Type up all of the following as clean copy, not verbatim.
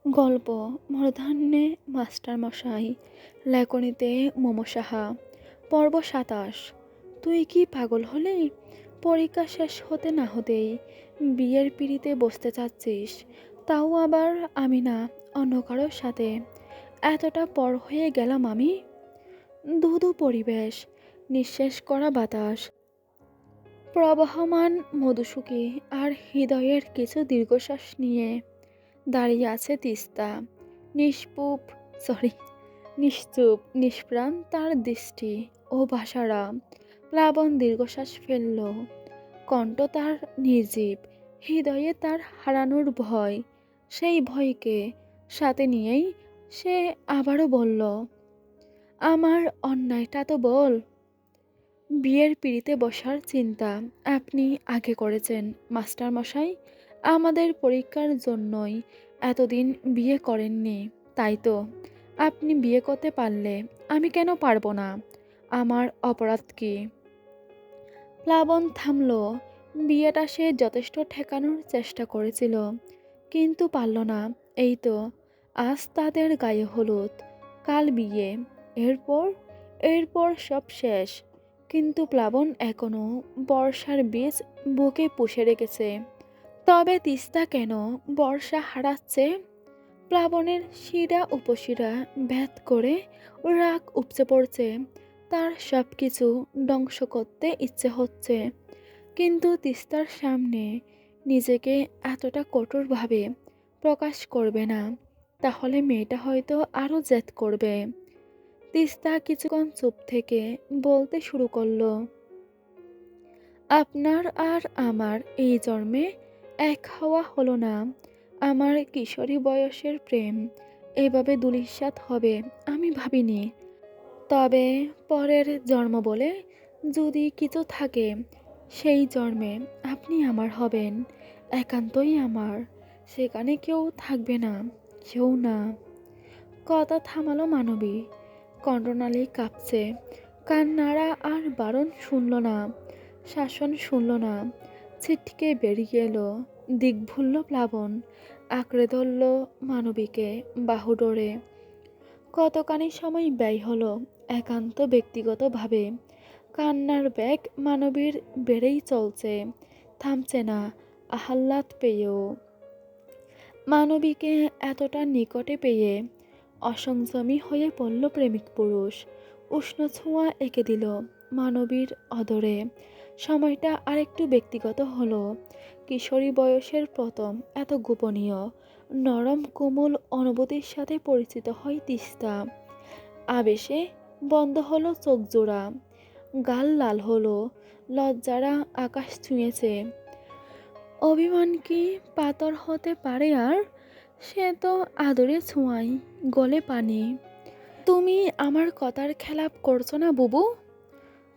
গল্প মূর্ধন্যে মাস্টারমশাই, লেখনীতে মোমো সাহা। পর্ব ২৭। তুই কি পাগল হলি? পরীক্ষা শেষ হতে না হতেই বিয়ের পিঁড়িতে বসতে চাচ্ছিস, তাও আবার আমি না, অন্য কারোর সাথে। এতটা পর হয়ে গেলাম আমি। ধুধু পরিবেশ, নিঃশেষ করা বাতাস, প্রবহমান মধুসুখী আর হৃদয়ের কিছু দীর্ঘশ্বাস নিয়ে দাঁড়িয়ে আছে তিস্তা। নিষ্পুপ সরি নিশ্চুপ, নিষ্প্রাণ তার দৃষ্টি ও ভাষারা। প্লাবন দীর্ঘশ্বাস ফেলল। কণ্ঠ তার নির্জীব, হৃদয়ে তার হারানোর ভয়। সেই ভয়কে সাথে নিয়েই সে আবারও বলল, আমার অন্যায়টা তো বল। বিয়ের পিঁড়িতে বসার চিন্তা আপনি আগে করেছেন মাস্টারমশাই। আমাদের পরীক্ষার জন্যই এতদিন বিয়ে করেননি, তাই তো। আপনি বিয়ে করতে পারলে আমি কেন পারবো না? আমার অপরাধ কি? প্লাবন থামল। বিয়েটা সে যথেষ্ট ঠেকানোর চেষ্টা করেছিল, কিন্তু পারল না। এই তো আজ তাদের গায়ে হলুদ, কাল বিয়ে, এরপর এরপর সব শেষ। কিন্তু প্লাবন এখনো বর্ষার বীজ বুকে পুষে রেখেছে। তবে তিস্তা কেন বর্ষা হারাচ্ছে? প্লাবনের শিরা উপশিরা ভেদ করে রাগ উপচে পড়ছে। তার সব কিছু ধ্বংস করতে ইচ্ছে হচ্ছে, কিন্তু তিস্তার সামনে নিজেকে এতটা কঠোরভাবে প্রকাশ করবে না, তাহলে মেয়েটা হয়তো আরও জেদ করবে। তিস্তা কিছুক্ষণ চুপ থেকে বলতে শুরু করলো, আপনার আর আমার এই জন্মে এক হওয়া হলো না। আমার কিশোরী বয়সের প্রেম এভাবে ধূলিসাৎ হবে আমি ভাবিনি। তবে পরের জন্ম বলে যদি কিছু থাকে, সেই জন্মে আপনি আমার হবেন, একান্তই আমার। সেখানে কেউ থাকবে না, কেউ না। কথা থামালো মানবী। কণ্ঠনালী কাঁপছে। কান্নারা আর বারণ শুনল না, শাসন শুনল না। ছিটকে বেরিয়ে এলো। দিক ভুলল প্লাবন। আঁকড়ে ধরল মানবীকে বাহু ডোরে। কতখানি সময় ব্যয় হলো একান্ত ব্যক্তিগতভাবে। কান্নার বেগ মানবীর বেড়েই চলছে, থামছে না আহ্লাদ পেয়েও। মানবীকে এতটা নিকটে পেয়ে অসংযমী হয়ে পড়ল প্রেমিক পুরুষ। উষ্ণ ছোঁয়া এঁকে দিল মানবীর অদরে। সময়টা আরেকটু ব্যক্তিগত হলো। কিশোরী বয়সের প্রথম এত গোপনীয় নরম কোমল অনুভূতির সাথে পরিচিত হয় তিস্তা। আবেশে বন্ধ হলো চোখ জোড়া, গাল লাল হলো, লজ্জারা আকাশ ছুঁয়েছে। অভিমান কি পাথর হতে পারে আর? সে তো আদরে ছোঁয়াই, গলে পানি। তুমি আমার কথার খেলাপ করছো না বুবু?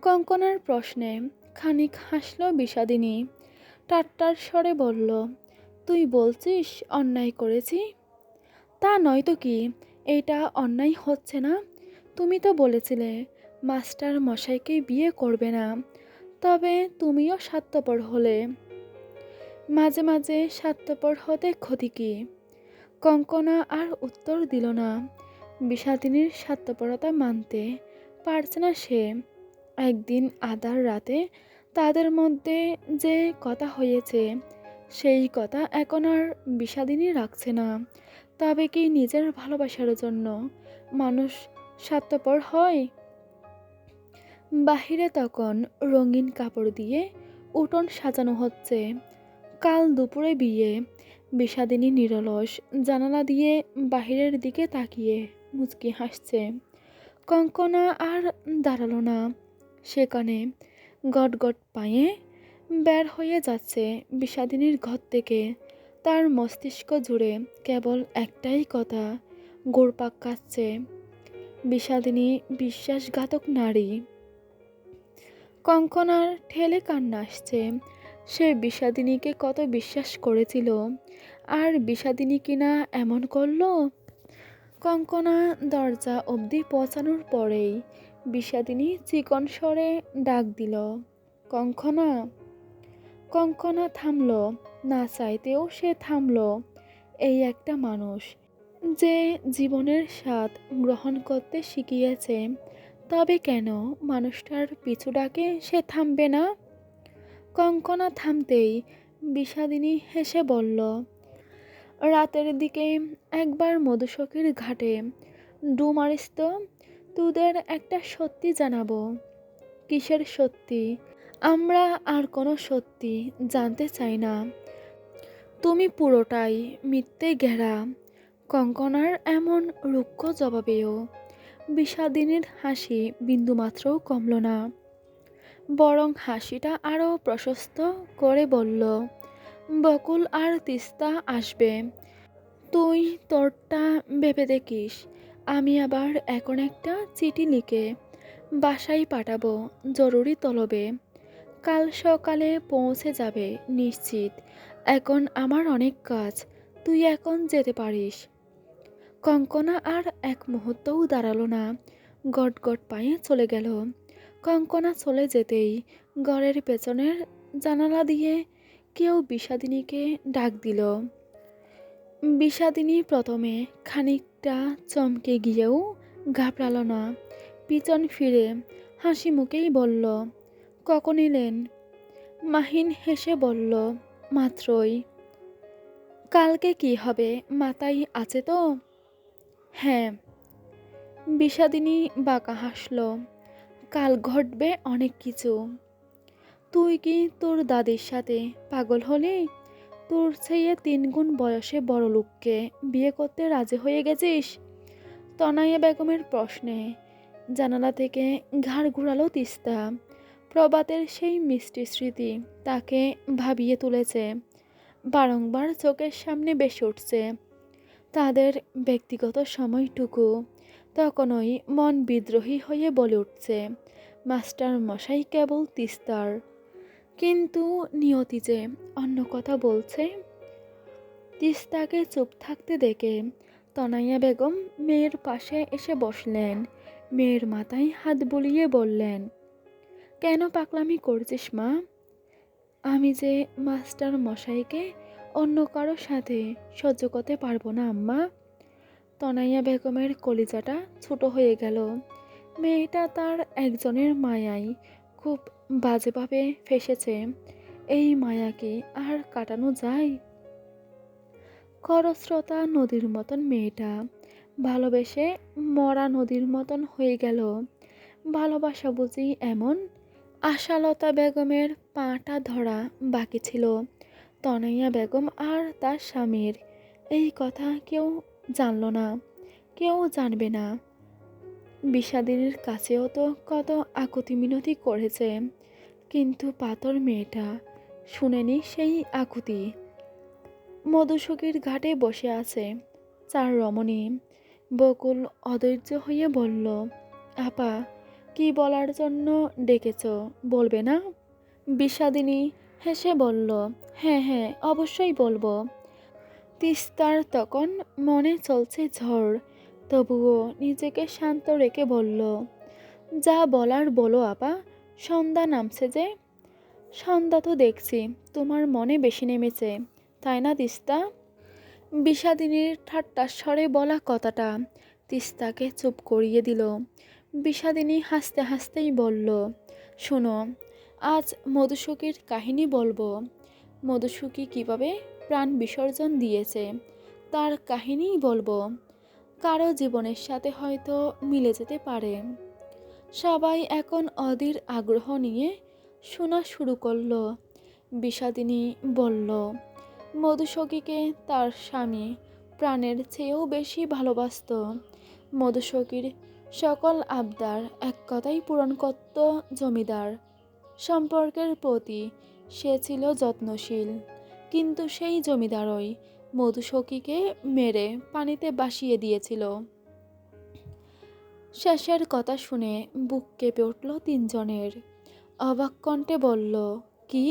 কঙ্কনার প্রশ্নে খানিক হাসল বিষাদিনী। ঠাট্টার স্বরে বলল, তুই বলছিস অন্যায় করেছি? তা নয়তো কি, এটা অন্যায় হচ্ছে না? তুমি তো বলেছিলে মাস্টার মশাইকে বিয়ে করবে না, তবে তুমিও স্বার্থপর হলে। মাঝে মাঝে স্বার্থপর হতে ক্ষতি কি? কঙ্কনা আর উত্তর দিল না। বিষাদিনীর স্বার্থপরতা মানতে পারছে না সে। একদিন আধার রাতে তাদের মধ্যে যে কথা হয়েছে, সেই কথা এখন আর বিষাদিনী রাখছে না। তবে কি নিজের ভালোবাসার জন্য মানুষ স্বার্থপর হয়? বাহিরে তখন রঙিন কাপড় দিয়ে উঠোন সাজানো হচ্ছে। কাল দুপুরে বিয়ে। বিষাদিনী নিরলস জানালা দিয়ে বাহিরের দিকে তাকিয়ে মুচকি হাসছে। কঙ্কনা আর দাঁড়ালো না সেখানে। গটগট পায়ে বের হয়ে যাচ্ছে বিষাদিনীর ঘর থেকে। তার মস্তিষ্ক জুড়ে কেবল একটাই কথা ঘুরপাক খাচ্ছে, বিষাদিনী বিশ্বাসঘাতক নারী। কঙ্কনার ঠেলে কান্না আসছে। সে বিষাদিনীকে কত বিশ্বাস করেছিল, আর বিষাদিনী কিনা এমন করলো। কঙ্কনা দরজা অবধি পৌঁছানোর পরেই বিষাদিনী চিকন স্বরে ডাক দিল, কঙ্কনা। কঙ্কনা থামল, না চাইতেও সে থামল। এই একটা মানুষ, যে জীবনের স্বাদ গ্রহণ করতে শিখিয়েছে, তবে কেন মানুষটার পিছু ডাকে সে থামবে না? কঙ্কনা থামতেই বিষাদিনী হেসে বলল, রাতের দিকে একবার মধুসখীর ঘাটে ডু মারিস তো, তোদের একটা সত্যি জানাবো। কিসের সত্যি? আমরা আর কোনো সত্যি জানতে চাই না, তুমি পুরোটাই মিথ্যে ঘেরা। কঙ্কনার এমন রুক্ষ জবাবেও বিষাদিনীর হাসি বিন্দুমাত্রও কমল না, বরং হাসিটা আরও প্রশস্ত করে বলল, বকুল আর তিস্তা আসবে, তুই তোরটা ভেবে দেখিস। আমি আবার এখন একটা চিঠি লিখে বাসায় পাঠাবো জরুরি তলবে, কাল সকালে পৌঁছে যাবে নিশ্চিত। এখন আমার অনেক কাজ, তুই এখন যেতে পারিস। কঙ্কনা আর এক মুহূর্তও দাঁড়ালো না, গট গট পায়ে চলে গেল। কঙ্কনা চলে যেতেই ঘরের পেছনের জানালা দিয়ে কেউ বিষাদিনীকে ডাক দিল। বিষাদিনী প্রথমে খানিকটা চমকে গিয়েও ঘাবড়াল না, পিছন ফিরে হাসি মুখেই বলল, কখন এলেন? মাহিন হেসে বলল, মাত্রই। কালকে কি হবে মাথায় আছে তো? হ্যাঁ। বিষাদিনী বাঁকা হাসল, কাল ঘটবে অনেক কিছু। তুই কি তোর দাদির সাথে পাগল হলি? তোর চেয়ে 3 গুণ বয়সে বড় লোককে বিয়ে করতে রাজি হয়ে গেছিস? তনয়া বেগমের প্রশ্নে জানালা থেকে ঘাড় ঘুরালো তিস্তা। প্রভাতের সেই মিষ্টি স্মৃতি তাকে ভাবিয়ে তুলেছে, বারংবার চোখের সামনে ভেসে উঠছে তাদের ব্যক্তিগত সময়টুকু। তখনই মন বিদ্রোহী হয়ে বলে উঠছে, মাস্টার মশাই কেবল তিস্তার। কিন্তু নিয়তি যে অন্য কথা বলছে। তিস্তাকে চুপ থাকতে দেখে তনয়া বেগম মেয়ের পাশে এসে বসলেন, মেয়ের মাথায় হাত বুলিয়ে বললেন, কেন পাগলামি করছিস মা? আমি যে মাস্টার মশাইকে অন্য কারো সাথে সহ্য করতে পারবো না আম্মা। তনয়া বেগমের কলিজাটা ছোট হয়ে গেল। মেয়েটা তার একজনের মায়ায় খুব বাজেভাবে ফেসেছে, এই মায়া কি আর কাটানো যায়? খরস্রোতা নদীর মতন মেয়েটা ভালোবেসে মরা নদীর মতন হয়ে গেল। ভালোবাসা বুঝি এমন? আশালতা বেগমের পাটা ধরা বাকি ছিল। তনয়া বেগম আর তার স্বামীর এই কথা কেউ জানল না, কেউ জানবে না। বিষাদিনীর কাছেও তো কত আকুতি মিনতি করেছে, কিন্তু পাথর মেয়েটা শুনেনি সেই আকুতি। মধুসখীর ঘাটে বসে আছে 4 রমণী। বকুল অধৈর্য হয়ে বলল, আপা, কি বলার জন্য ডেকেছ বলবে না? বিষাদিনী হেসে বলল, হ্যাঁ হ্যাঁ অবশ্যই বলবো। তিস্তার তখন মনে চলছে ঝড়, তবুও নিজেকে শান্ত রেখে বলল, যা বলার বলো আপা, সন্ধ্যা নামছে যে। সন্ধ্যা তো দেখছি তোমার মনে বেশি নেমেছে, তাই না তিস্তা? বিষাদিনীর ঠাট্টার স্বরে বলা কথাটা তিস্তাকে চুপ করিয়ে দিল। বিষাদিনী হাসতে হাসতেই বলল, শোনো, আজ মধুসখীর কাহিনী বলবো। মধুসখী কিভাবে প্রাণ বিসর্জন দিয়েছে তার কাহিনীই বলবো। কারো জীবনের সাথে হয়তো মিলে যেতে পারে। সবাই এখন অধীর আগ্রহ নিয়ে শোনা শুরু করলো। বিষাদিনী বলল, মধুসখীকে তার স্বামী প্রাণের চেয়েও বেশি ভালোবাসত। মধুসখীর সকল আবদার এক কথাই পূরণ করত জমিদার। সম্পর্কের প্রতি সে ছিল যত্নশীল, কিন্তু সেই জমিদারই মধুসখীকে মেরে পানিতে ভাসিয়ে দিয়েছিল। শেষের কথা শুনে বুক কেঁপে উঠল 3 জনের। অবাক কণ্ঠে বলল, কি?